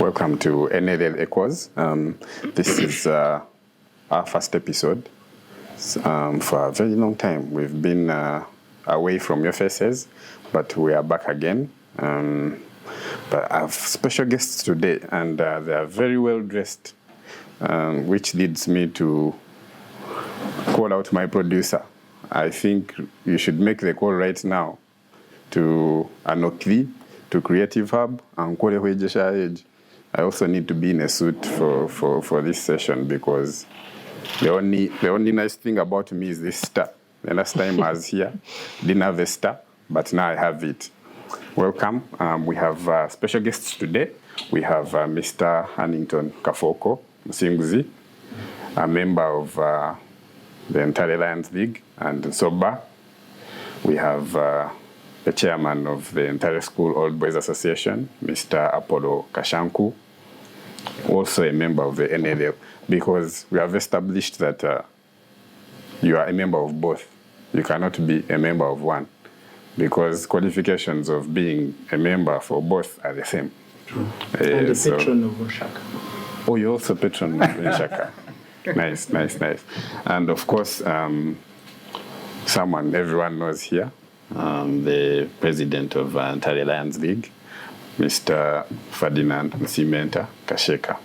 Welcome to NLL Echoes. This is our first episode. For a very long time, we've been away from your faces, but we are back again. But I have special guests today, and they are very well dressed, which leads me to call out my producer. I think you should make the call right now to Anokli, to Creative Hub, and Kole Hwejesha Age. I also need to be in a suit for this session because the only nice thing about me is this star. The last time I was here, didn't have a star, but now I have it. Welcome. We have special guests today. We have Mr. Hannington Musinguzi, a member of the Ntare Lions League and NSOBA. We have the chairman of the Ntare School Old Boys Association, Mr. Apollo Kashanku, also a member of the NLL, because we have established that you are a member of both. You cannot be a member of one, because qualifications of being a member for both are the same. And the patron of Oshaka. Oh, you're also patron of Oshaka. Nice. And of course, someone everyone knows here, the president of Ntare Lions League, Mr. Ferdinand Kasheeka.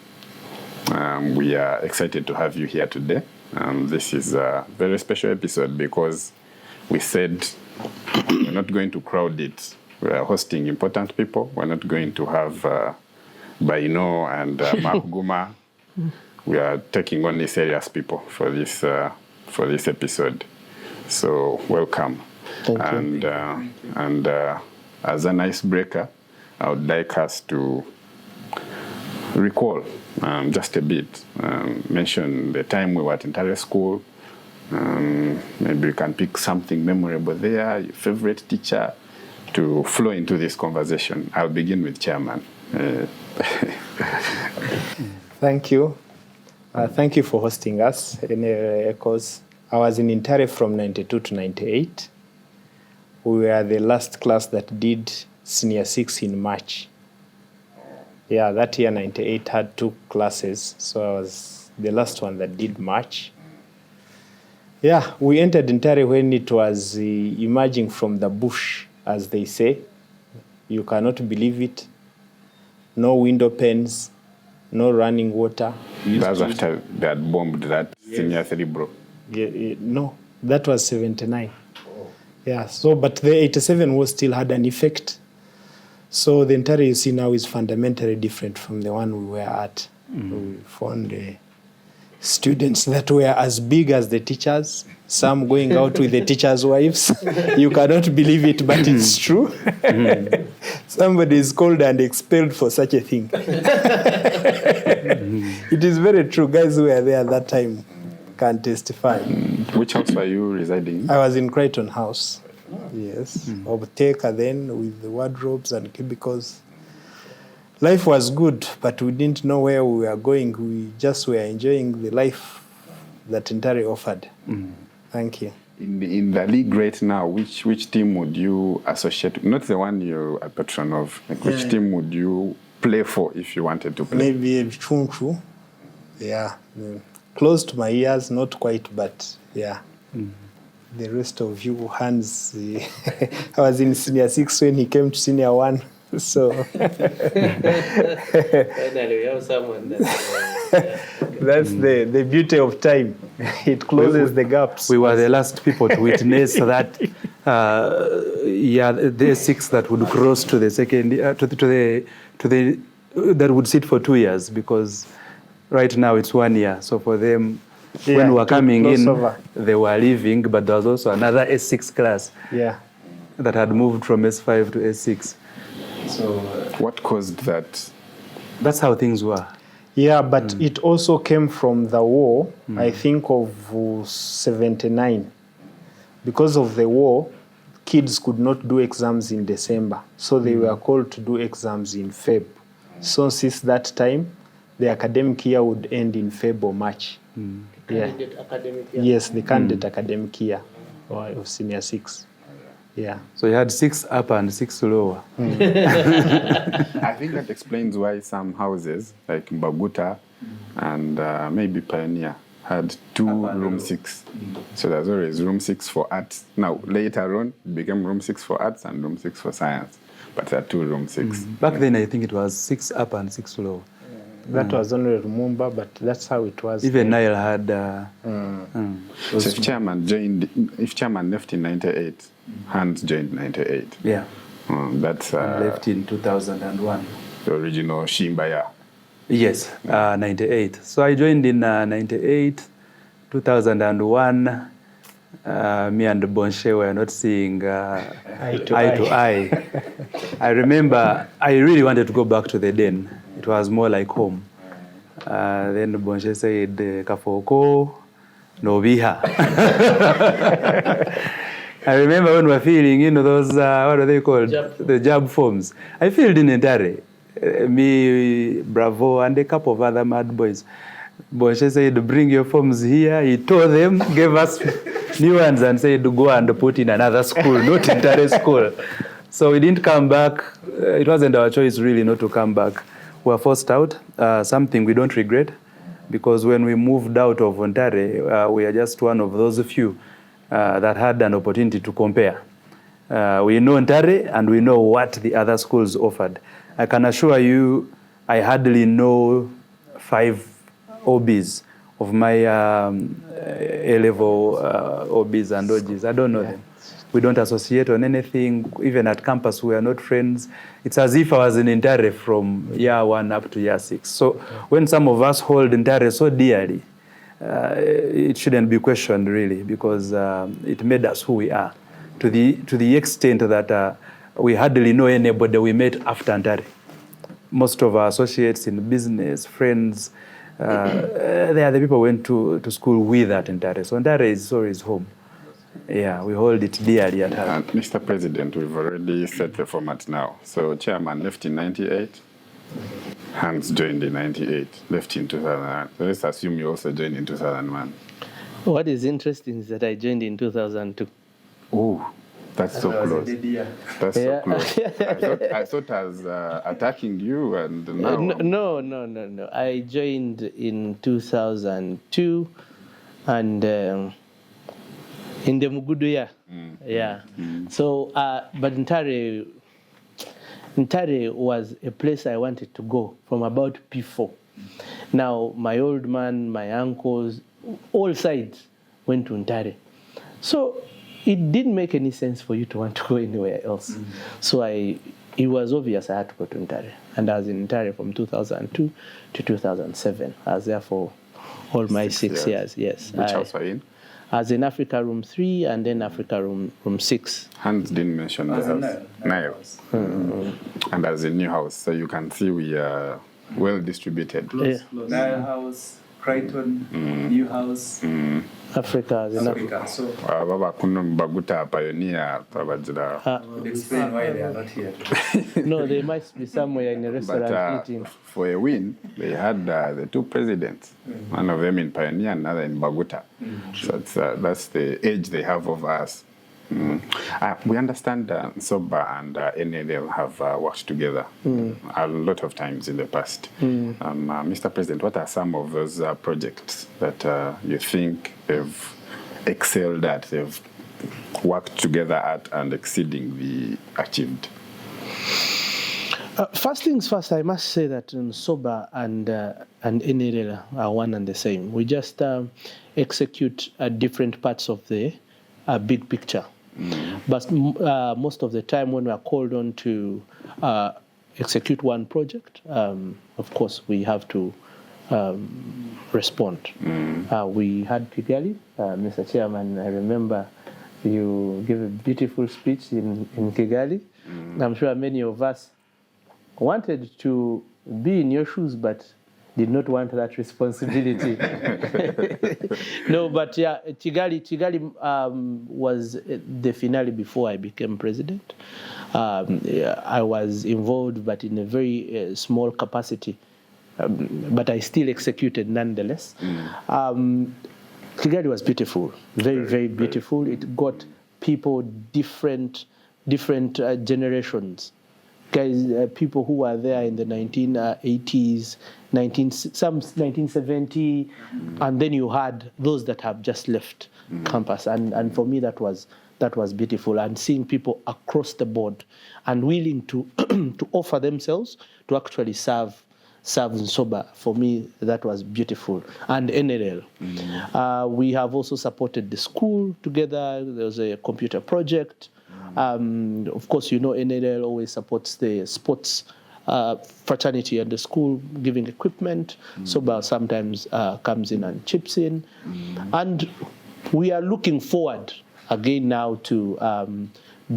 We are excited to have you here today. This is a very special episode because we said we're not going to crowd it. We are hosting important people. We're not going to have Baino and Mark Guma. We are taking only serious people for this episode. So welcome. Thank you. And as an icebreaker, I would like us to recall just a bit, mention the time we were at Ntare School. Maybe you can pick something memorable there, your favorite teacher, to flow into this conversation. I'll begin with Chairman. Thank you. Thank you for hosting us in Echoes. I was in Ntare from 92 to 98. We were the last class that did Senior 6 in March. Yeah, that year 98 had 2 classes, so I was the last one that did March. Yeah, we entered Ntare when it was emerging from the bush, as they say. You cannot believe it. No window panes, no running water. That was after they had bombed that Senior 3, bro. No, that was 79. Yeah, so but the 87 was still had an effect. So the Ntare you see now is fundamentally different from the one we were at. We found students that were as big as the teachers, some going out with the teachers' wives. You cannot believe it, but it's true. Somebody is called and expelled for such a thing. It is very true. Guys who were there at that time can testify. Which house were you residing in? I was in Crichton House. Yes. Of Teka then with the wardrobes and cubicles. Life was good, but we didn't know where we were going. We just were enjoying the life that Ntare offered. Thank you. In the league right now, which team would you associate? Not the one you're a patron of. Like which team would you play for if you wanted to play? Maybe Chunchu. Yeah. Close to my ears, not quite, but yeah. The rest of you hands. I was in Senior 6 when he came to Senior 1. So finally we have someone that's the beauty of time. It closes the gaps. We were the last people to witness that. The 6 that would cross to the second that would sit for 2 years, because right now it's 1 year. So for them, when we were coming in, they were leaving, but there was also another S6 class that had moved from S5 to S6. So what caused that? That's how things were. Yeah, but it also came from the war, I think of 79. Because of the war, kids could not do exams in December. So they were called to do exams in Feb. So since that time, the academic year would end in Feb or March. Candidate academic year. Yes, the candidate academic year of Senior 6. Yeah. So you had 6 upper and 6 lower. I think that explains why some houses, like Mbaguta and maybe Pioneer, had 2 room 6. So there's always room 6 for arts. Now, later on, it became room 6 for arts and room 6 for science. But there are 2 room 6. Back then, I think it was 6 upper and 6 lower. That was only Lumumba, but that's how it was. Even Nile had... So if chairman left in 98, Hans joined 98. Yeah. That's... left in 2001. The original Shimbaya. Yes, 98. So I joined in 98, 2001. Me and Bonshe were not seeing eye to eye. I remember I really wanted to go back to the den. It was more like home. Then Bonshe said, Kafooko, Nobiha. I remember when we were filling those, what are they called? The job forms. I filled in Ntare. Me, Bravo, and a couple of other mad boys. Bonshe said, bring your forms here. He tore them, gave us new ones and said, go and put in another school, not Ntare school. So we didn't come back. It wasn't our choice really not to come back. We were forced out, something we don't regret, because when we moved out of Ntare, we are just one of those few that had an opportunity to compare. We know Ntare and we know what the other schools offered. I can assure you, I hardly know 5 OBs of my A-level OBs and OGs. I don't know them. We don't associate on anything. Even at campus, we are not friends. It's as if I was in Ntare from year 1 up to year 6. So when some of us hold Ntare so dearly, it shouldn't be questioned really, because it made us who we are, to the extent that we hardly know anybody we met after Ntare. Most of our associates in business, friends, they are the people we went to school with at Ntare. So Ntare is always home. Yeah, we hold it dearly at heart. Mr. President, we've already set the format now. So chairman left in 98, Hans joined in 98, left in 2001. So let's assume you also joined in 2001. What is interesting is that I joined in 2002. Oh, that's so close. That's so close. I thought I was attacking you, and now... No. I joined in 2002, and in the Mugudu year. Yeah. So, but Ntare was a place I wanted to go from about P4. Now, my old man, my uncles, all sides went to Ntare. So it didn't make any sense for you to want to go anywhere else. So it was obvious I had to go to Ntare. And I was in Ntare from 2002 to 2007. I was there for all my 6 years. Yes. Which house are you in? I was in Africa Room 3 and then Africa Room 6. Hans didn't mention the house. Nile. And as a new house, so you can see we are well distributed. Close. Nile House, Crichton, New House. Africa. So Baba kuno Mbaguta Pioneer Tabajira. would explain why they are not here today. No, they might be somewhere in a restaurant eating. For a win, they had the 2 presidents, one of them in Pioneer, another in Mbaguta. So that's the age they have of us. We understand NSOBA and NLL have worked together a lot of times in the past. Mr. President, what are some of those projects that you think they've excelled at, they've worked together at, and exceedingly achieved? First things first, I must say that NSOBA and NLL are one and the same. We just execute different parts of the big picture. But most of the time when we are called on to execute one project, of course, we have to respond. We had Kigali, Mr. Chairman, I remember you gave a beautiful speech in Kigali. I'm sure many of us wanted to be in your shoes, but did not want that responsibility. No, but yeah, Kigali was the finale before I became president. I was involved, but in a very small capacity. But I still executed nonetheless. Kigali was beautiful, very, very beautiful. It got people, different generations. Guys, people who were there in the 1980s, 1970, and then you had those that have just left campus. And for me, that was beautiful. And seeing people across the board and willing to to offer themselves to actually serve Nsoba, for me, that was beautiful. And NLL. We have also supported the school together. There was a computer project. Of course, NLL always supports the sports fraternity and the school, giving equipment. NSOBA sometimes comes in and chips in. And we are looking forward again now to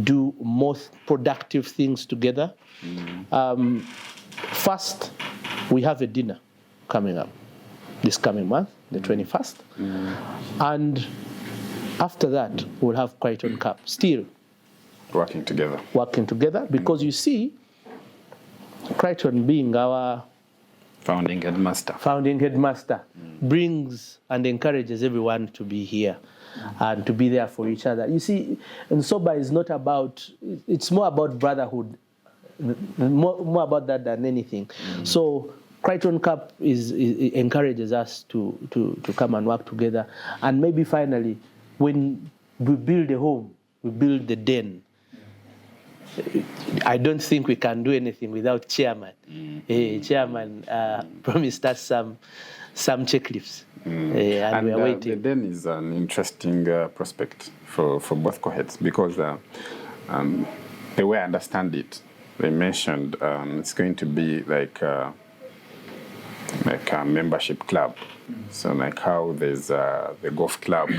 do more productive things together. First, we have a dinner coming up this coming month, the 21st. And after that, we'll have Crichton Cup. Still working together, because you see, Crichton being our founding headmaster brings and encourages everyone to be here and to be there for each other. You see, NSOBA is not about, it's more about brotherhood, more about that than anything. So Crichton Cup encourages us to come and work together. And maybe finally, when we build a home, we build the den. I don't think we can do anything without chairman. Chairman promised us some checklifts, and we are waiting. The den is an interesting prospect for both cohorts because the way I understand it, they mentioned it's going to be like a membership club. So like how there's the golf club,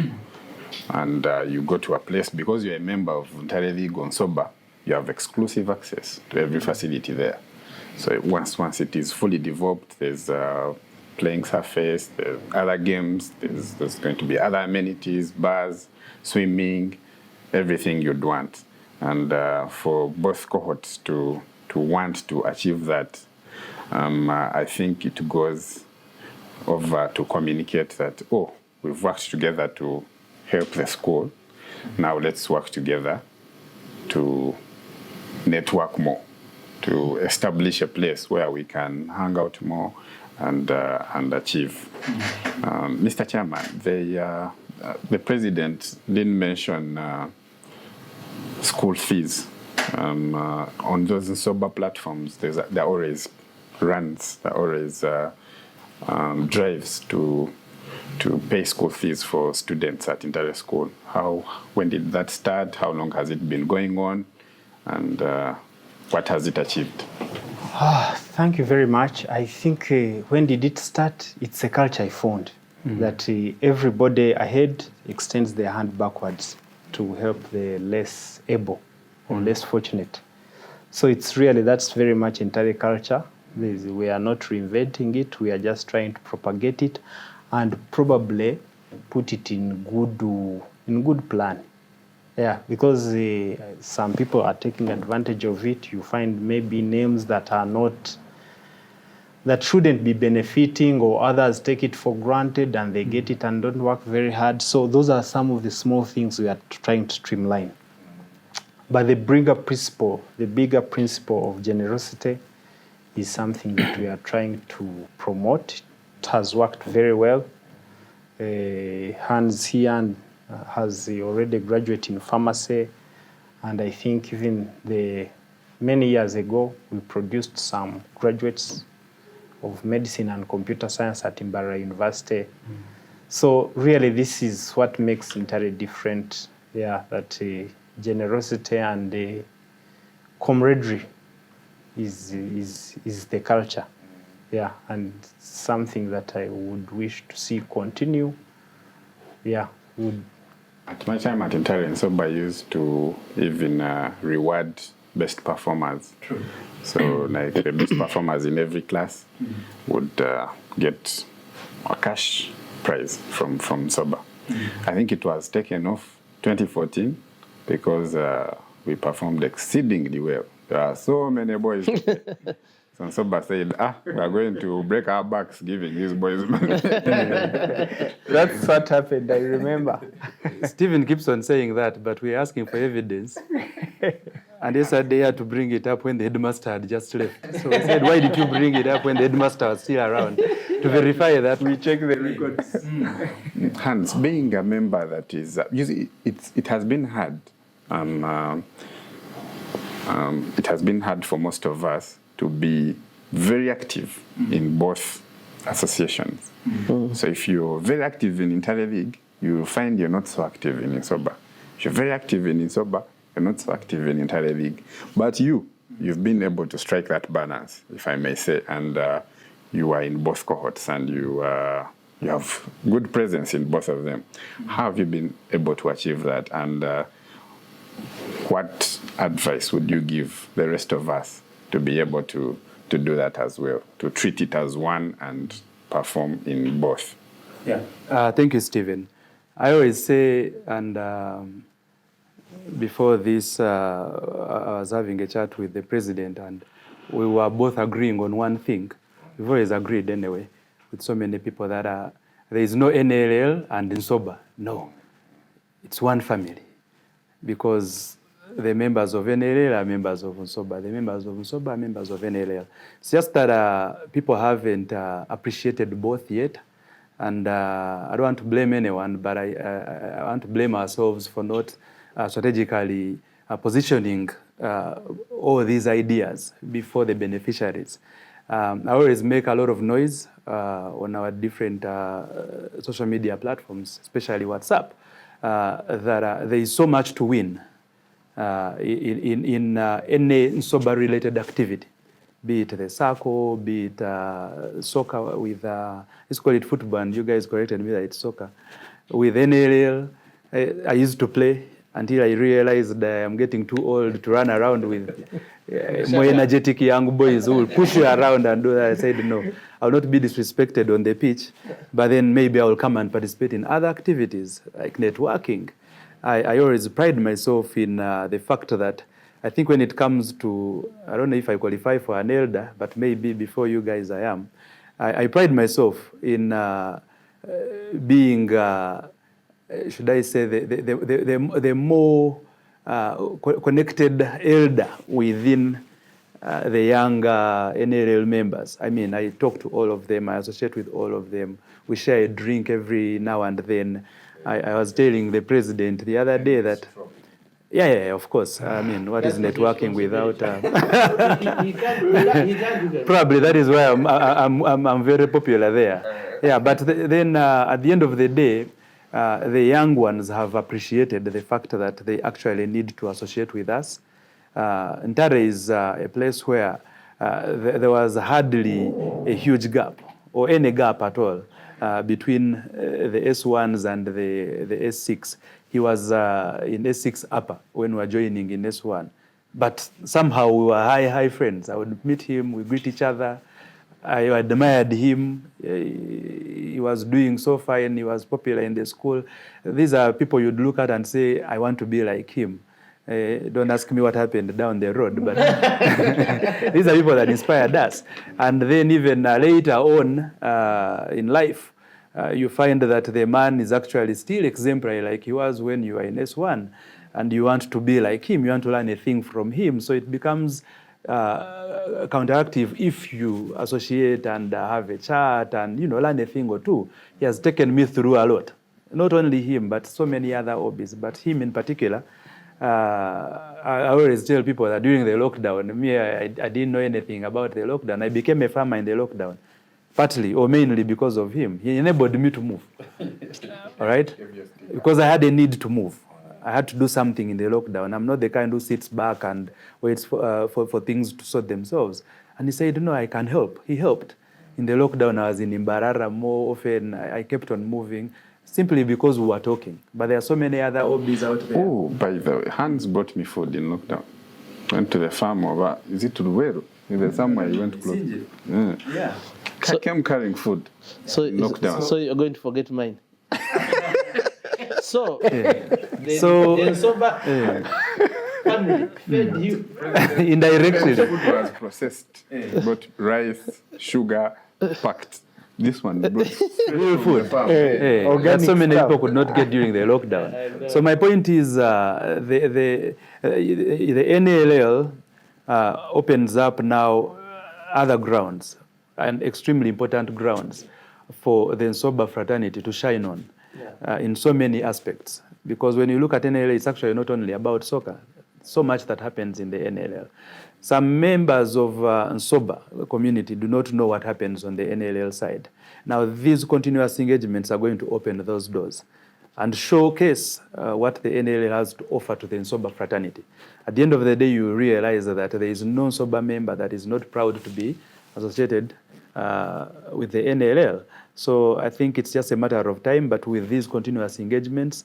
and you go to a place because you're a member of Ntare NSOBA. You have exclusive access to every facility there. So once it is fully developed, there's playing surface, there's other games, there's going to be other amenities, bars, swimming, everything you'd want. And for both cohorts to want to achieve that, I think it goes over to communicate that, we've worked together to help the school. Now let's work together to network more, to establish a place where we can hang out more and achieve. Mr. Chairman, the President didn't mention school fees. On those NSOBA platforms, there are always runs, there are always drives to pay school fees for students at Ntare School. When did that start? How long has it been going on? And what has it achieved? Thank you very much. I think when did it start? It's a culture I found that everybody ahead extends their hand backwards to help the less able or less fortunate. So it's really, that's very much Ntare culture. We are not reinventing it. We are just trying to propagate it and probably put it in good plan. Yeah, because some people are taking advantage of it. You find maybe names that shouldn't be benefiting, or others take it for granted and they get it and don't work very hard. So those are some of the small things we are trying to streamline. But the bigger principle of generosity is something that we are trying to promote. It has worked very well. Hans here has already graduated in pharmacy, and I think even many years ago we produced some graduates of medicine and computer science at Imbara University. So really this is what makes Ntare different, that generosity and camaraderie is the culture, and something that I would wish to see continue. At my time at Ntare, NSOBA used to even reward best performers. True. So like the best performers in every class would get a cash prize from NSOBA. I think it was taken off 2014 because we performed exceedingly well. There are so many boys. So NSOBA said, we are going to break our backs giving these boys money. That's what happened, I remember. Stephen keeps on saying that, but we're asking for evidence. And yesterday he had to bring it up when the headmaster had just left. So we said, why did you bring it up when the headmaster was still around? To verify that. We check the records. Hans, being a member that is, you see, it has been hard. It has been hard for most of us to be very active in both associations. So if you're very active in Ntare League, you'll find you're not so active in NSOBA. If you're very active in NSOBA, you're not so active in Ntare League. But you've been able to strike that balance, if I may say, and you are in both cohorts and you have good presence in both of them. How have you been able to achieve that? And what advice would you give the rest of us to be able to do that as well, to treat it as one and perform in both? Yeah. Thank you, Stephen. I always say, and before this, I was having a chat with the president, and we were both agreeing on one thing. We've always agreed anyway, with so many people, that there is no NLL and NSOBA. No, it's one family, because the members of NLL are members of NSOBA. The members of NSOBA are members of NLL. It's just that people haven't appreciated both yet. And I don't want to blame anyone, but I want to blame ourselves for not strategically positioning all these ideas before the beneficiaries. I always make a lot of noise on our different social media platforms, especially WhatsApp, that there is so much to win in any NSOBA-related activity, be it the circle, be it soccer with, let's call it football, and you guys corrected me that it's soccer. With NLL, I used to play until I realized I'm getting too old to run around with more energetic young boys who will push you around and do that. I said, no, I will not be disrespected on the pitch, but then maybe I will come and participate in other activities like networking. I always pride myself in the fact that I think when it comes to, I don't know if I qualify for an elder, but maybe before you guys I am, I pride myself in being, should I say, the more connected elder within the younger NLL members. I mean, I talk to all of them, I associate with all of them. We share a drink every now and then. I was telling the president the other day that, yeah, of course. I mean, what is networking without? Probably that is why I'm very popular there. Yeah, but then at the end of the day, the young ones have appreciated the fact that they actually need to associate with us. Ntare is a place where there was hardly a huge gap or any gap at all between the S1s and the S6. He was in S6 upper when we were joining in S1. But somehow we were high friends. I would meet him, we greet each other. I admired him. He was doing so fine. He was popular in the school. These are people you'd look at and say, I want to be like him. Don't ask me what happened down the road, but these are people that inspired us. And then even later on in life, you find that the man is actually still exemplary like he was when you were in S1, and you want to be like him, you want to learn a thing from him. So it becomes counteractive if you associate and have a chat and, learn a thing or two. He has taken me through a lot. Not only him, but so many other hobbies, but him in particular. I always tell people that during the lockdown, I didn't know anything about the lockdown. I became a farmer in the lockdown, partly or mainly because of him. He enabled me to move, all right? Because I had a need to move. I had to do something in the lockdown. I'm not the kind who sits back and waits for things to sort themselves. And he said, no, I can help. He helped. In the lockdown, I was in Imbarara more often. I kept on moving simply because we were talking. But there are so many other hobbies out there. Oh, by the way, Hans brought me food in lockdown. Went to the farm over, is it Ruweru? Is there somewhere you went close? Yeah. I came carrying food. Lockdown. So you're going to forget mine. family fed you. Indirectly. Food was processed, but rice, sugar, packed. This one brought Real food. That so many people could not get during the lockdown. So my point is the NLL opens up now other grounds and extremely important grounds for the NSOBA fraternity to shine on in so many aspects. Because when you look at NLL, it's actually not only about soccer. So much that happens in the NLL. Some members of NSOBA community do not know what happens on the NLL side. Now, these continuous engagements are going to open those doors and showcase what the NLL has to offer to the NSOBA fraternity. At the end of the day, you realize that there is no NSOBA member that is not proud to be associated with the NLL. So I think it's just a matter of time, but with these continuous engagements,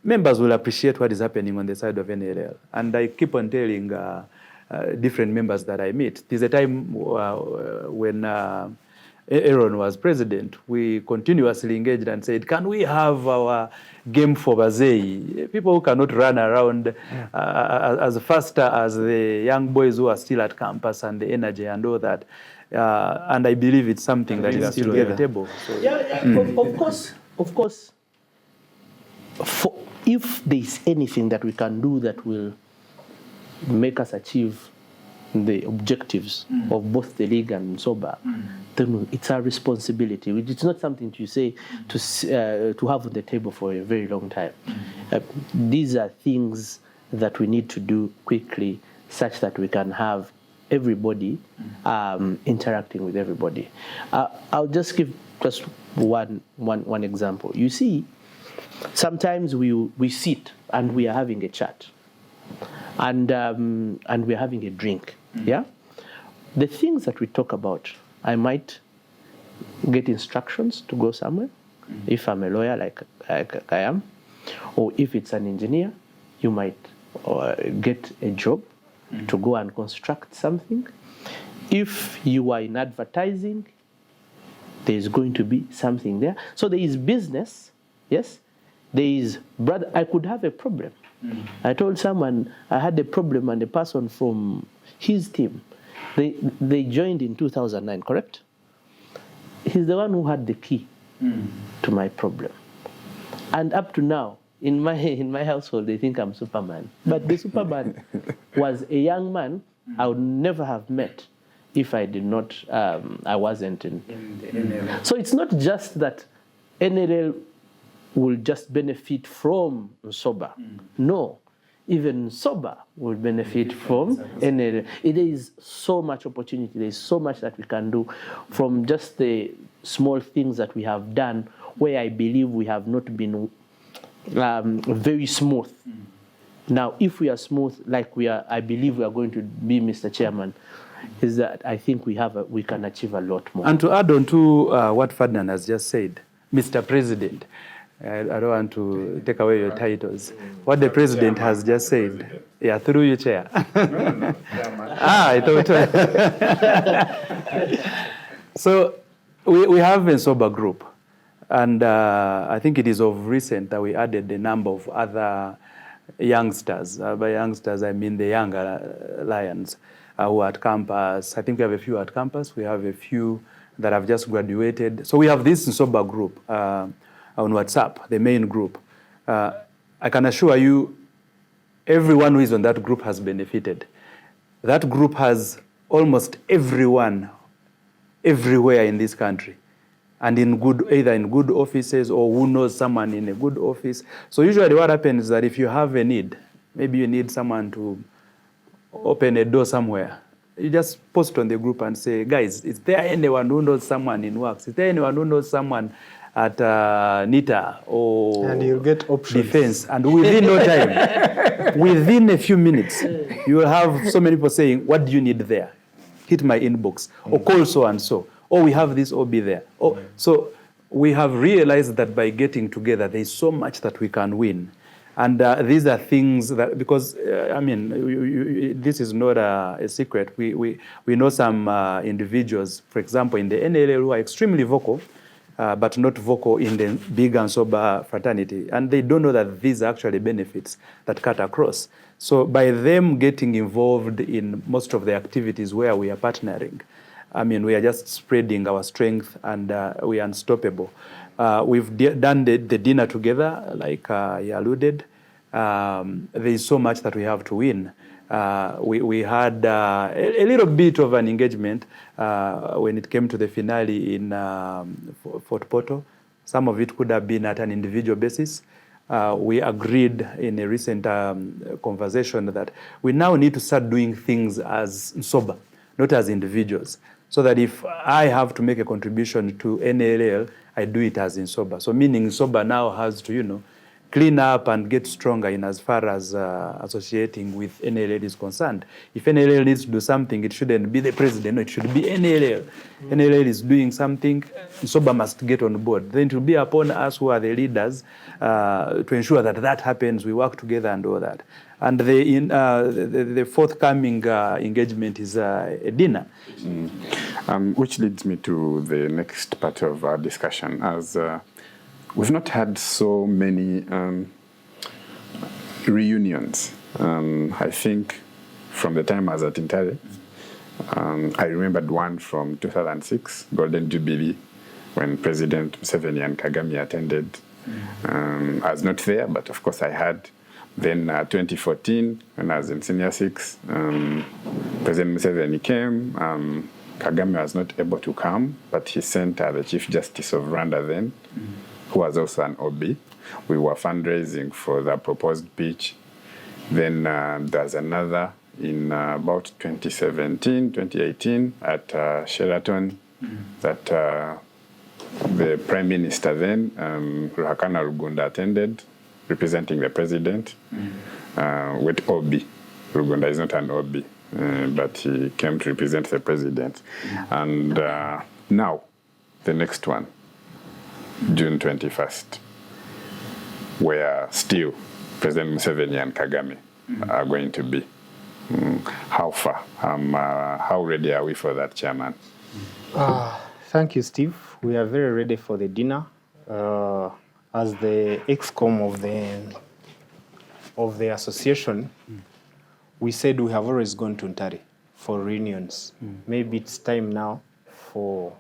members will appreciate what is happening on the side of NLL. And I keep on telling different members that I meet. There's a time when Aaron was president, we continuously engaged and said, can we have our game for Bazei? People who cannot run around as fast as the young boys who are still at campus and the energy and all that. And I believe it's something that is still on the table. So, Of course. If there is anything that we can do that will make us achieve the objectives of both the league and NSOBA, then it's our responsibility. It's not something to say to have on the table for a very long time. These are things that we need to do quickly, such that we can have everybody interacting with everybody. I'll just give just one example. You see, sometimes we sit and we are having a chat, and we're having a drink. Yeah, the things that we talk about, I might get instructions to go somewhere. If I'm a lawyer, like I am, or if it's an engineer, you might get a job to go and construct something. If you are in advertising, there is going to be something there. So there is business, yes. There is, brother, I could have a problem. I told someone I had a problem, and a person from his team, they joined in 2009, correct? He's the one who had the key to my problem. And up to now, in my household, they think I'm Superman. But the Superman was a young man I would never have met if I did not, I wasn't in the NLL. So it's not just that NLL will just benefit from NSOBA. No, even NSOBA will benefit from NLL. It is so much opportunity. There is so much that we can do from just the small things that we have done, where I believe we have not been very smooth. Now, if we are smooth, like we are, I believe we are going to be, Mr. Chairman, is that I think we can achieve a lot more. And to add on to what Ferdinand has just said, Mr. President, I don't want to take away your titles. What the President has just said, yeah, through you, Chair. I thought. So we have a NSOBA group, and I think it is of recent that we added the number of other youngsters. By youngsters, I mean the younger lions who are at campus. I think we have a few at campus. We have a few that have just graduated. So we have this NSOBA group on WhatsApp, the main group. I can assure you, everyone who is on that group has benefited. That group has almost everyone, everywhere in this country, and either in good offices or who knows someone in a good office. So usually what happens is that if you have a need, maybe you need someone to open a door somewhere, you just post on the group and say, guys, is there anyone who knows someone in works? Is there anyone who knows someone at NITA or and you'll get options. Defense? And within no time, within a few minutes, you will have so many people saying, what do you need there? Hit my inbox, or call so and so, or we have this, or be there. So we have realized that by getting together, there is so much that we can win. And these are things that, because, I mean, this is not a secret. We know some individuals, for example, in the NLL who are extremely vocal, but not vocal in the big NSOBA fraternity. And they don't know that these are actually benefits that cut across. So by them getting involved in most of the activities where we are partnering, I mean, we are just spreading our strength and we are unstoppable. We've done the dinner together, like he alluded. There is so much that we have to win. We had a little bit of an engagement when it came to the finale in Fort Portal. Some of it could have been at an individual basis. We agreed in a recent conversation that we now need to start doing things as NSOBA, not as individuals. So that if I have to make a contribution to NLL, I do it as NSOBA. So meaning NSOBA now has to, clean up and get stronger in as far as associating with NLL is concerned. If NLL needs to do something, it shouldn't be the president, no, it should be NLL. NLL is doing something, NSOBA must get on board. Then it will be upon us who are the leaders to ensure that that happens, we work together and all that. And the forthcoming engagement is a dinner. Which leads me to the next part of our discussion, as we've not had so many reunions. I think from the time I was at Ntare, I remembered one from 2006, Golden Jubilee, when President Museveni and Kagame attended. I was not there, but of course I had. Then 2014, when I was in Senior 6, President Museveni came. Kagame was not able to come, but he sent the Chief Justice of Rwanda then, who was also an OB. We were fundraising for the proposed beach. Then there's another in about 2017, 2018 at Sheraton that the Prime Minister then, Ruhakana Rugunda, attended, representing the President with OB. Rugunda is not an OB, but he came to represent the President. And now, the next one, June 21st, where still President Museveni and Kagame are going to be. How far? How ready are we for that, Chairman? Thank you, Steve. We are very ready for the dinner. As the ex-com of the association, we said we have always gone to Ntare for reunions. Maybe it's time now for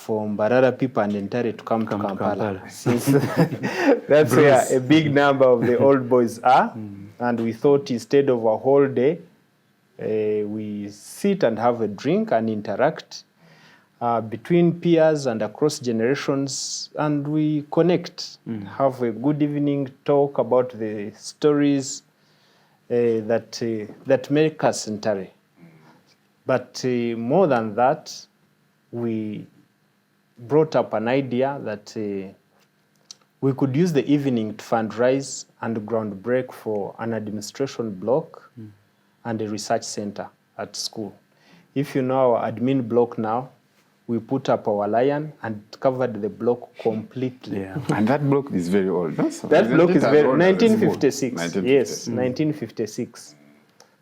Mbarara people and Ntare to come to Kampala. Since that's where a big number of the old boys are. And we thought instead of a whole day, we sit and have a drink and interact between peers and across generations, and we connect, have a good evening, talk about the stories that make us Ntare. But more than that, we brought up an idea that we could use the evening to fundraise and groundbreak for an administration block and a research center at school. If you know our admin block now, we put up our lion and covered the block completely. Yeah. And that block is very old. That block is very 1956. Yes, 1956.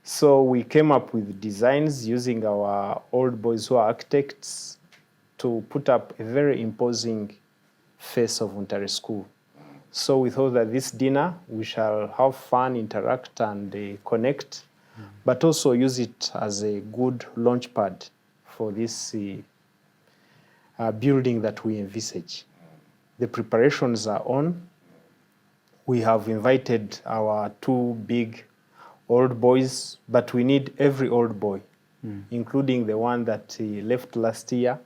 So we came up with designs using our old boys who are architects to put up a very imposing face of Ntare School. So we thought that this dinner, we shall have fun, interact, and connect, but also use it as a good launch pad for this building that we envisage. The preparations are on. We have invited our two big old boys, but we need every old boy, including the one that left last year,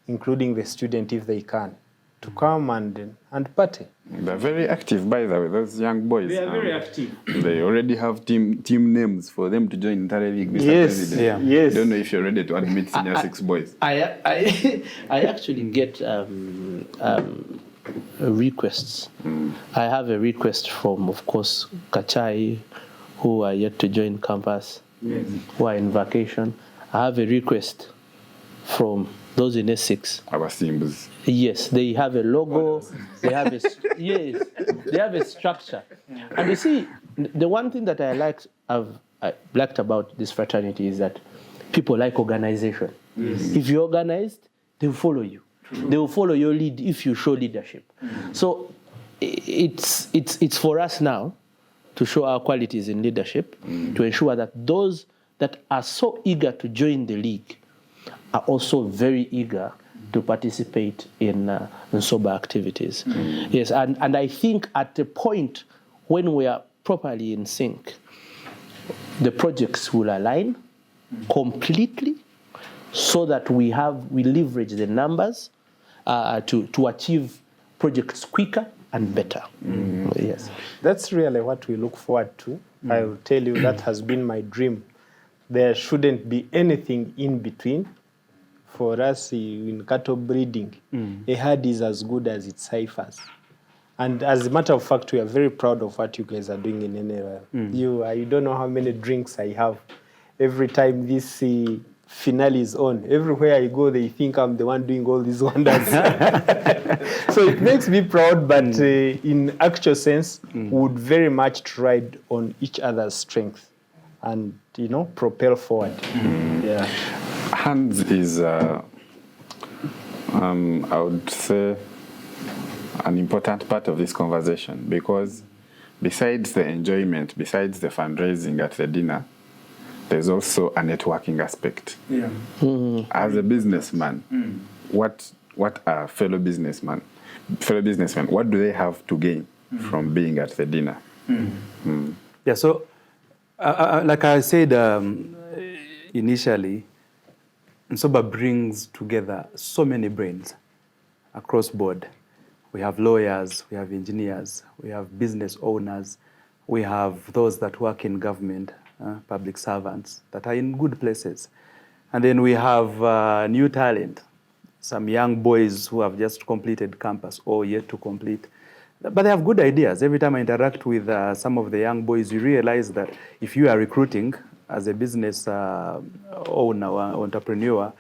including the student if they can, to come and party. They're very active, by the way, those young boys. They are very active. They already have team names for them to join Ntare League, Mr. Yes, President. yeah. Yes. I don't know if you're ready to admit Senior 6 boys. I actually get requests. I have a request from, of course, Kachai, who are yet to join campus, who are in vacation. I have a request from those in S6. Our symbols. Yes, they have a logo. They have a they have a structure. And you see, the one thing that I liked about this fraternity is that people like organization. If you're organized, they will follow you. They will follow your lead if you show leadership. So it's for us now to show our qualities in leadership, to ensure that those that are so eager to join the league are also very eager to participate in NSOBA activities. Yes, and I think at the point when we are properly in sync, the projects will align completely so that we leverage the numbers to achieve projects quicker and better. Yes. That's really what we look forward to. I will tell you that has been my dream. There shouldn't be anything in between. For us in cattle breeding, a herd is as good as its heifers. And as a matter of fact, we are very proud of what you guys are doing in NLL. You don't know how many drinks I have. Every time this finale is on, everywhere I go, they think I'm the one doing all these wonders. So it makes me proud, but in actual sense, we would very much ride on each other's strength and, propel forward. Yeah. Hands is, I would say, an important part of this conversation, because besides the enjoyment, besides the fundraising at the dinner, there's also a networking aspect. Yeah. As a businessman, what are fellow businessmen, what do they have to gain from being at the dinner? Yeah, so like I said initially, NSOBA brings together so many brains across board. We have lawyers, we have engineers, we have business owners, we have those that work in government, public servants that are in good places. And then we have new talent, some young boys who have just completed campus or yet to complete. But they have good ideas. Every time I interact with some of the young boys, you realize that if you are recruiting as a business owner or entrepreneur,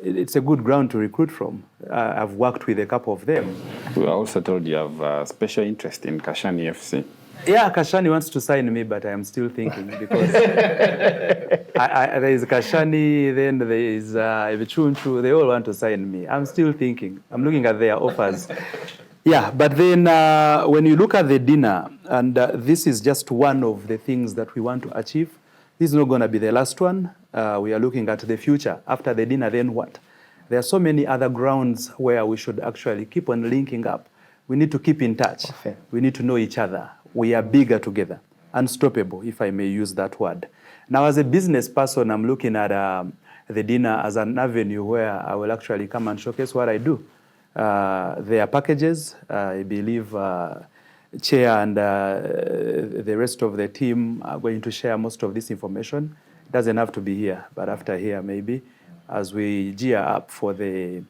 it's a good ground to recruit from. I've worked with a couple of them. We were also told you have a special interest in Kashani FC. Yeah, Kashani wants to sign me, but I am still thinking because there is Kashani, then there is Vichunchu, they all want to sign me. I'm still thinking. I'm looking at their offers. Yeah, but then when you look at the dinner, and this is just one of the things that we want to achieve, this is not going to be the last one. We are looking at the future. After the dinner, then what? There are so many other grounds where we should actually keep on linking up. We need to keep in touch. Okay. We need to know each other. We are bigger together, unstoppable, if I may use that word. Now, as a business person, I'm looking at the dinner as an avenue where I will actually come and showcase what I do. There are packages. I believe Chair and the rest of the team are going to share most of this information. It doesn't have to be here, but after here, maybe, as we gear up for the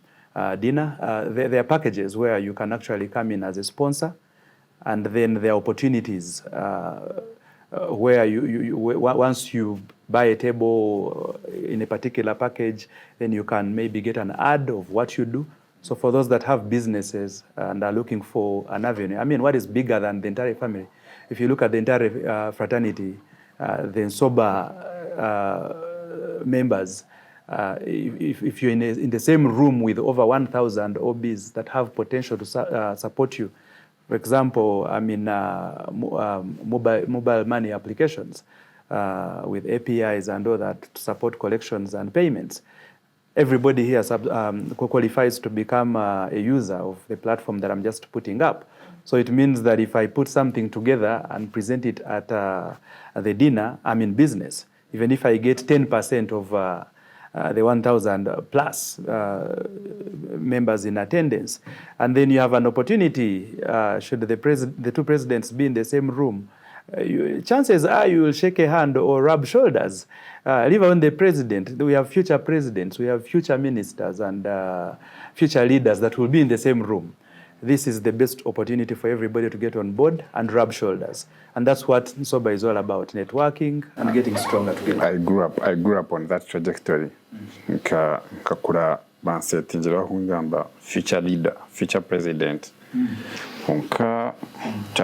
dinner, there are packages where you can actually come in as a sponsor, and then there are opportunities where once you buy a table in a particular package, then you can maybe get an ad of what you do. So for those that have businesses and are looking for an avenue, I mean, what is bigger than the Ntare family? If you look at the Ntare fraternity, the NSOBA members, if you're in the same room with over 1,000 OBs that have potential to support you, for example, I mean, mobile money applications with APIs and all that to support collections and payments. Everybody here qualifies to become a user of the platform that I'm just putting up. So it means that if I put something together and present it at the dinner, I'm in business. Even if I get 10% of the 1,000 plus members in attendance. And then you have an opportunity, should the two presidents be in the same room, chances are you will shake a hand or rub shoulders. Leave alone the president. We have future presidents, we have future ministers and future leaders that will be in the same room. This is the best opportunity for everybody to get on board and rub shoulders. And that's what NSOBA is all about, networking and getting stronger together. I grew up on that trajectory. Kakura bansetinjira hungamba future leader, future president.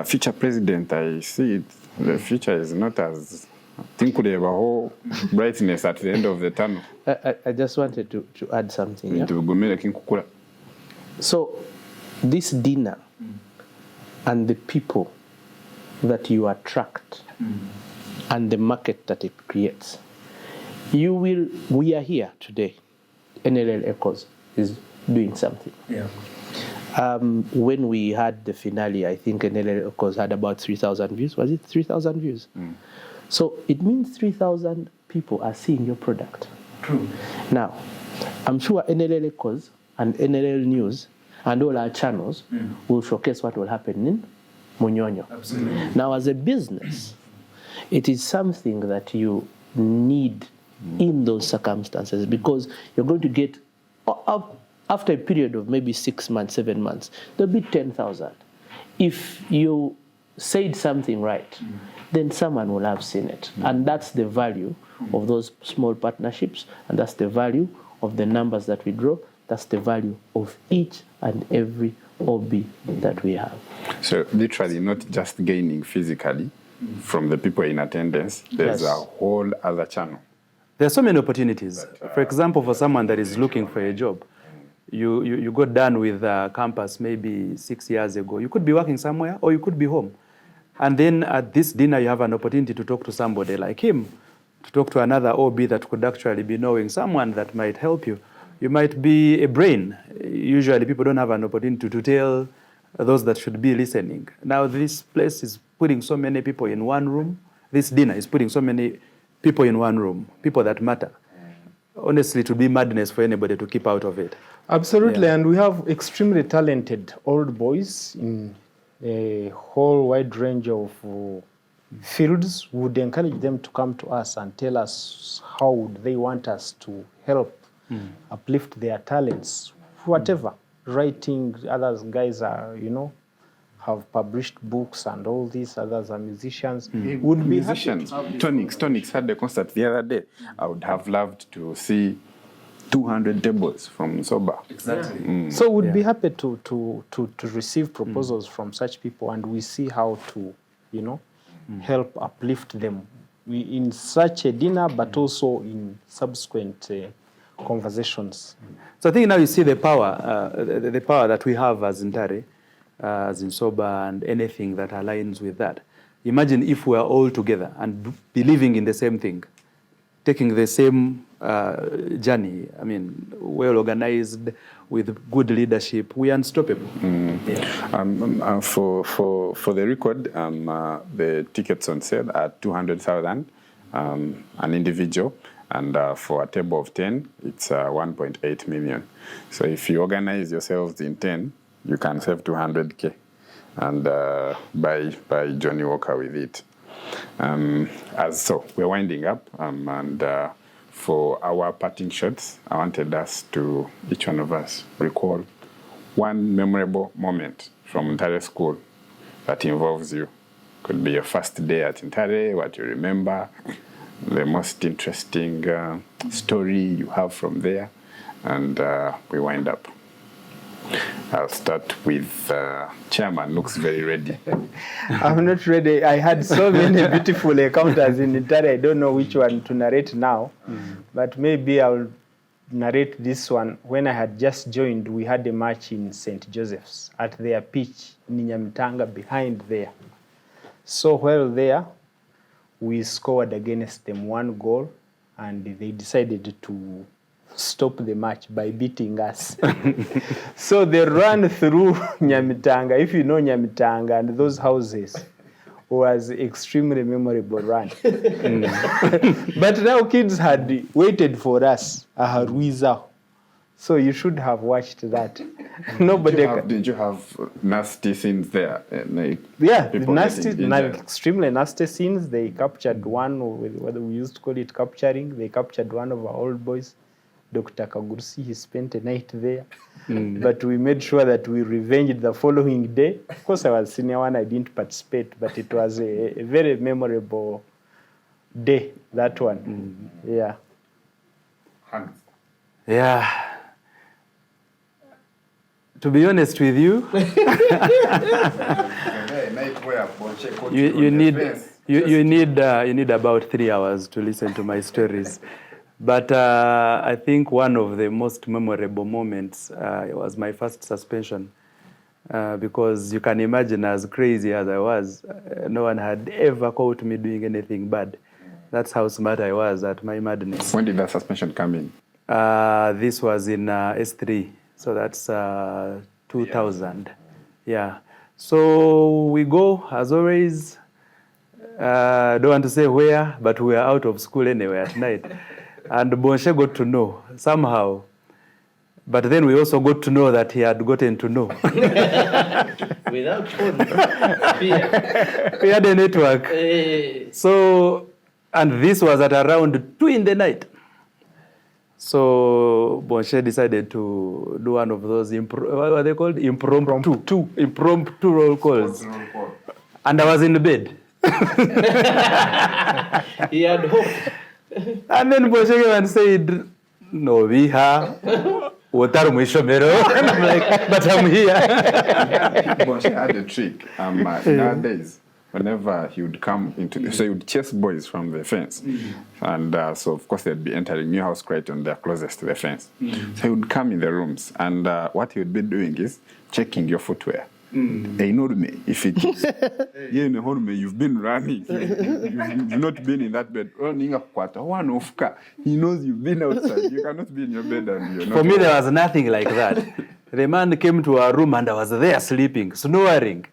Future president, I see it. The future is not as I think we have a whole brightness at the end of the tunnel. I just wanted to add something. Yeah? So this dinner and the people that you attract and the market that it creates, we are here today. NLL Echoes is doing something. Yeah. When we had the finale, I think NLL Echoes had about 3,000 views. Was it 3,000 views? So it means 3,000 people are seeing your product. True. Now, I'm sure NLL Echoes and NLL News and all our channels will showcase what will happen in Munyonyo. Absolutely. Now, as a business, it is something that you need in those circumstances, because you're going to get, after a period of maybe 6 months, 7 months, there'll be 10,000. If you said something right, then someone will have seen it. And that's the value of those small partnerships, and that's the value of the numbers that we draw. That's the value of each and every OB that we have. So literally not just gaining physically from the people in attendance, there's a whole other channel. There are so many opportunities. For example, for someone that is looking for a job, you got done with campus maybe 6 years ago. You could be working somewhere or you could be home. And then at this dinner, you have an opportunity to talk to somebody like him, to talk to another OB that could actually be knowing someone that might help you. You might be a brain. Usually people don't have an opportunity to tell those that should be listening. Now this place is putting so many people in one room. This dinner is putting so many people in one room, people that matter. Honestly, it would be madness for anybody to keep out of it. Absolutely, and we have extremely talented old boys in a whole wide range of fields. We would encourage them to come to us and tell us how would they want us to help uplift their talents, whatever. Writing, others guys are, have published books and all these, others are musicians. Would be musicians. Tonix had a concert the other day. I would have loved to see 200 tables from Nsoba. Exactly. So we'd be happy to receive proposals from such people, and we see how to, help uplift them in such a dinner, but also in subsequent conversations. So I think now you see the power, the power that we have as Ntare, as Nsoba, and anything that aligns with that. Imagine if we are all together and believing in the same thing, taking the same journey. I mean, well organized, with good leadership, we are unstoppable. Yeah. For the record, the tickets on sale are 200,000 an individual, and for a table of 10, it's 1.8 million. So if you organize yourselves in 10, you can save 200K and buy Johnny Walker with it. So we're winding up, and for our parting shots, I wanted us to, each one of us, recall one memorable moment from Ntare School that involves you. Could be your first day at Ntare, what you remember, the most interesting story you have from there, and we wind up. I'll start with Chairman. Looks very ready. I'm not ready. I had so many beautiful encounters in Ntare. I don't know which one to narrate now, but maybe I'll narrate this one. When I had just joined, we had a match in St. Joseph's at their pitch in Nyamitanga behind there. So while there, we scored against them 1 goal, and they decided to stop the match by beating us. So they ran through Nyamitanga. If you know Nyamitanga and those houses, was extremely memorable run. But now kids had waited for us, so you should have watched that. Nobody. Did you have nasty scenes there? Yeah, extremely nasty scenes. They captured one, with what we used to call it capturing. They captured one of our old boys, Dr. Kagursi. He spent a night there. But we made sure that we revenged the following day. Of course, I was senior one, I didn't participate, but it was a very memorable day, that one. Yeah. Yeah. To be honest with you, you need about 3 hours to listen to my stories. But I think one of the most memorable moments was my first suspension because you can imagine, as crazy as I was, no one had ever caught me doing anything bad. That's how smart I was at my madness. When did that suspension come in? This was in S3, so that's 2000. Yeah. So we go, as always, don't want to say where, but we are out of school anyway at night. And Bonshe got to know somehow. But then we also got to know that he had gotten to know. Without phone. We had a network. So, and this was at around 2 in the night. So Bonshe decided to do one of those, what are they called? Impromptu roll calls. And I was in bed. He had hope. And then Bonshe came and said, no, we have. And I'm like, but I'm here. Bonshe had a trick. Nowadays, whenever he would come into, so he would chase boys from the fence. And so, of course, they'd be entering new house quite on their closest to the fence. So he would come in the rooms, and what he would be doing is checking your footwear. Hey, know me. If it is, you've been running. You've not been in that bed. He knows you've been outside. You cannot be in your bed and you're not. For me, there was nothing like that. The man came to our room and I was there sleeping, snoring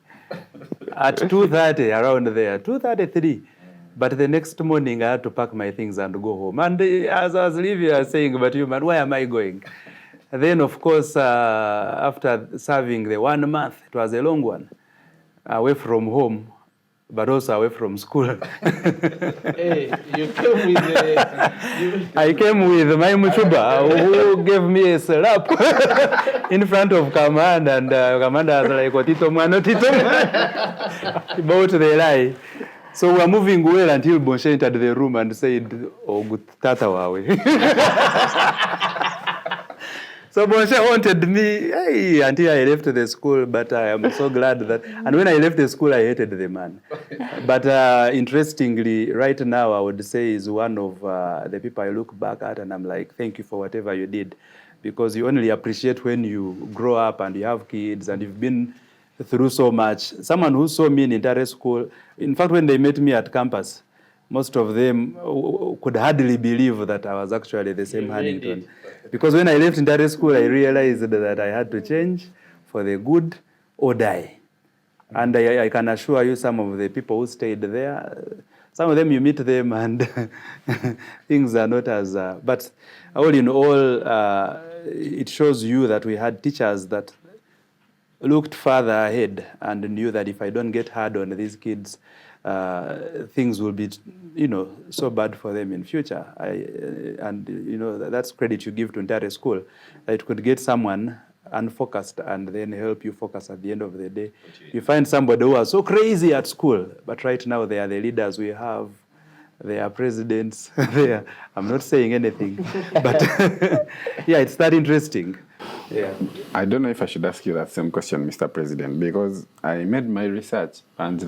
at 2:30, around there, 2:33. But the next morning, I had to pack my things and go home. And as I was leaving, I was saying, but you man, where am I going? And then, of course, after serving the 1 month, it was a long one, away from home, but also away from school. Hey, you came with I came with my Muchuba, who gave me a slap in front of Command, and Commander was like, Otito man, Otito man, about the lie. So we were moving well until Bonshe entered the room and said, oh, good tata wawe. So Bonshe wanted me until I left the school, but I am so glad that, and when I left the school, I hated the man. But interestingly, right now, I would say is one of the people I look back at and I'm like, thank you for whatever you did. Because you only appreciate when you grow up and you have kids and you've been through so much. Someone who saw me in Ntare school, in fact, when they met me at campus, most of them could hardly believe that I was actually the same Hannington. Because when I left Ntare school, I realized that I had to change for the good or die. And I can assure you, some of the people who stayed there, some of them you meet them and things are not as... but all in all, it shows you that we had teachers that looked further ahead and knew that if I don't get hard on these kids, things will be, so bad for them in future. That's credit you give to Ntare school. That it could get someone unfocused and then help you focus at the end of the day. You find somebody who was so crazy at school, but right now they are the leaders we have. They are presidents. I'm not saying anything, but yeah, it's that interesting. Yeah. I don't know if I should ask you that same question, Mr. President, because I made my research and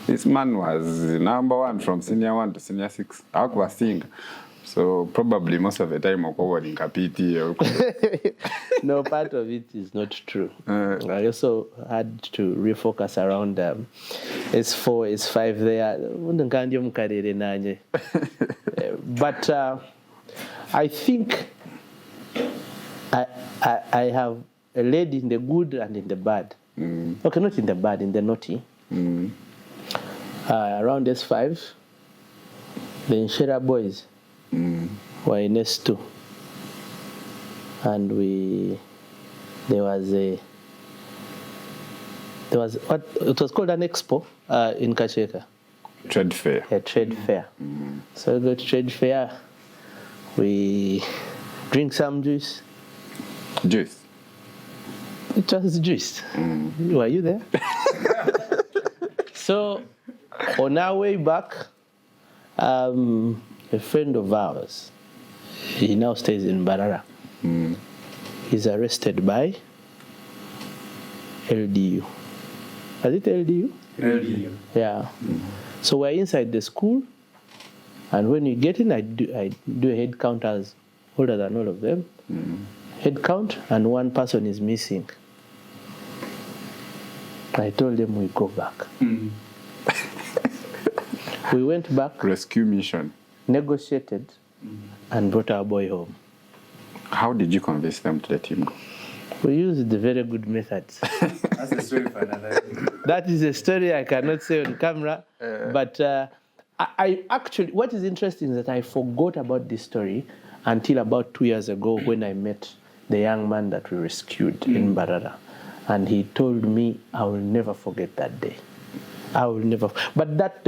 this man was number 1 from senior 1 to senior 6. I was seeing. So probably most of the time I was in Kapiti. No, part of it is not true. I also had to refocus around S4, S5 there. But I think I have led in the good and in the bad. Okay, not in the bad, in the naughty. Around S5, the Nshera boys were in S2. And there was what it was called an expo in Kasheeka. Trade fair. A trade fair. So we go to trade fair, we drink some juice. Juice? It was juice. Were you there? So on our way back, a friend of ours, he now stays in Barara. He's arrested by LDU. Was it LDU? LDU. Yeah. So we're inside the school, and when you get in, I do a head count as older than all of them. head count and one person is missing. I told them we go back. We went back, Rescue mission. negotiated, and brought our boy home. How did you convince them to let him go? We used the very good methods. That's a story for another day. That is a story I cannot say on camera. But I actually, what is interesting is that I forgot about this story until about 2 years ago when I met the young man that we rescued in Mbarara. And he told me, I will never forget that day. I will never. But that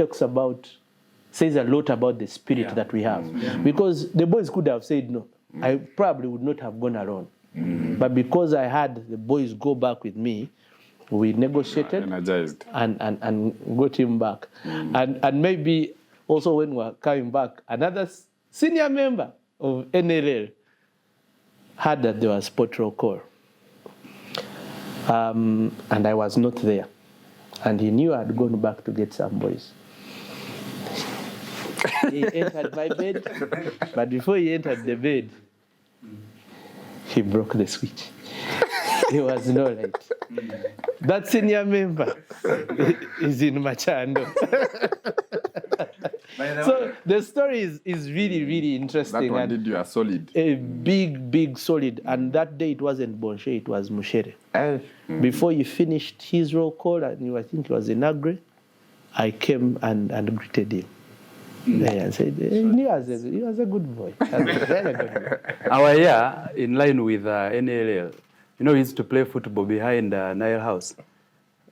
says a lot about the spirit that we have. Because the boys could have said no. I probably would not have gone alone. But because I had the boys go back with me, we negotiated Energized. and got him back. And maybe also when we were coming back, another senior member of NLL heard that there was sport roll call. And I was not there. And he knew I had gone back to get some boys. He entered my bed, but before he entered the bed, he broke the switch. There was no light. That senior member is in Machando. So the story is really, really interesting. That one did you a solid. A big solid. And that day it wasn't Bonshe, it was Mushere. Before he finished his roll call, and I think it was in Agri, I came and greeted him. Yeah, I said, he was a good boy. Very good boy. Our year, in line with NLL, we used to play football behind Nile House.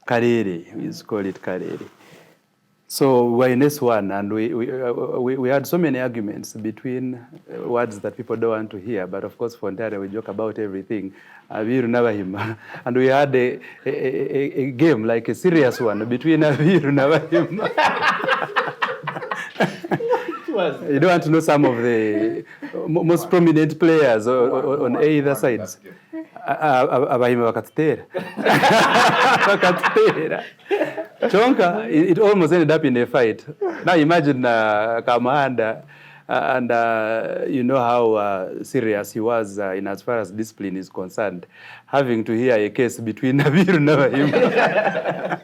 Karere, we used to call it Karere. So we were in S1, and we had so many arguments between words that people don't want to hear. But of course, for Ntare, we joke about everything. Abiru Nabahima. And we had a game, like a serious one, between Abiru Nabahima. You don't want to know some of the most prominent players on either sides. Abahima Bakatera. Chonka, it almost ended up in a fight. Now imagine Kamanda, and you know how serious he was in as far as discipline is concerned, having to hear a case between Nabiru and Nabahima.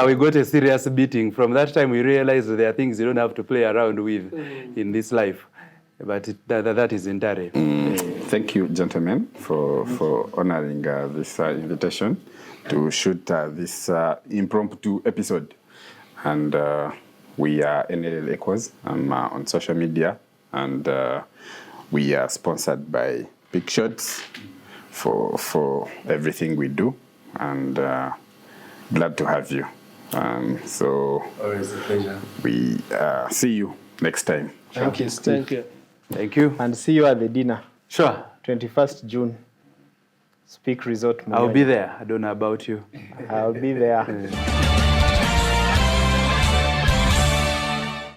We got a serious beating. From that time, we realized that there are things you don't have to play around with in this life. But that is Ntare. Thank you, gentlemen, for honoring this invitation to shoot this impromptu episode. And we are NLL Echoes. I'm on social media, and we are sponsored by Big Shots for everything we do. And glad to have you. So Always a pleasure. we see you next time. Thank you, Steve. Thank you. Thank you. And see you at the dinner, Sure. 21st June. Speak Resort. I'll be there. I don't know about you. I'll be there.